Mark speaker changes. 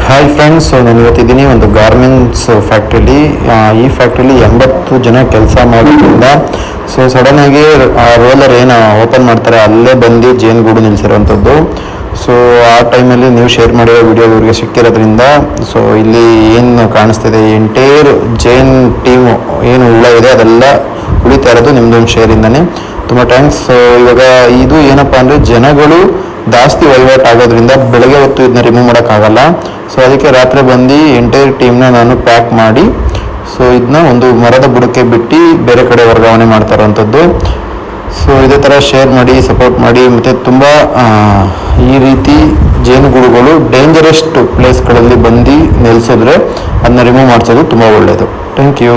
Speaker 1: Hi friends, ನಾನು ಇವತ್ತಿದ್ದೀನಿ ಒಂದು garments ಫ್ಯಾಕ್ಟ್ರಿಲಿ. ಈ ಫ್ಯಾಕ್ಟ್ರಿಲಿ 80 ಜನ ಕೆಲಸ ಮಾಡೋದ್ರಿಂದ ಸಡನ್ನಾಗಿ ಆ ರೋಲರ್ ಏನು ಓಪನ್ ಮಾಡ್ತಾರೆ ಅಲ್ಲೇ ಬಂದು ಜೇನುಗೂಡು ನಿಲ್ಲಿಸಿರೋವಂಥದ್ದು. ಆ ಟೈಮಲ್ಲಿ ನೀವು ಶೇರ್ ಮಾಡಿರೋ ವಿಡಿಯೋ ಇವ್ರಿಗೆ ಸಿಕ್ಕಿರೋದ್ರಿಂದ ಇಲ್ಲಿ ಏನು ಕಾಣಿಸ್ತಿದೆ, ಎಂಟೈರ್ ಜೇನ್ ಟೀಮು ಏನು ಹುಳ ಇದೆ ಅದೆಲ್ಲ ಉಳಿತಾ ಇರೋದು ನಿಮ್ಮದೊಂದು ಶೇರಿಂದನೇ. ತುಂಬ ಥ್ಯಾಂಕ್ಸ್. ಇವಾಗ ಇದು ಏನಪ್ಪ ಅಂದರೆ ಜನಗಳು ಜಾಸ್ತಿ ವಹಿವಾಟು ಆಗೋದ್ರಿಂದ ಬೆಳಗ್ಗೆ ಹೊತ್ತು ಇದನ್ನ ರಿಮೂವ್ ಮಾಡೋಕ್ಕಾಗಲ್ಲ. ಅದಕ್ಕೆ ರಾತ್ರಿ ಬಂದು ಎಂಟೈರ್ ಟೀಮ್ನ ನಾನು ಪ್ಯಾಕ್ ಮಾಡಿ ಇದನ್ನ ಒಂದು ಮರದ ಬುಡಕ್ಕೆ ಬಿಟ್ಟು ಬೇರೆ ಕಡೆ ವರ್ಗಾವಣೆ ಮಾಡ್ತಾ ಇರೋವಂಥದ್ದು. ಇದೇ ಥರ ಶೇರ್ ಮಾಡಿ, ಸಪೋರ್ಟ್ ಮಾಡಿ. ಮತ್ತು ತುಂಬ ಈ ರೀತಿ ಜೇನುಗೂಡುಗಳು ಡೇಂಜರಸ್ ಪ್ಲೇಸ್ಗಳಲ್ಲಿ ಬಂದು ನೆಲೆಸಿದ್ರೆ ಅದನ್ನ ರಿಮೂವ್ ಮಾಡಿಸೋದು ತುಂಬ ಒಳ್ಳೆಯದು. Thank you.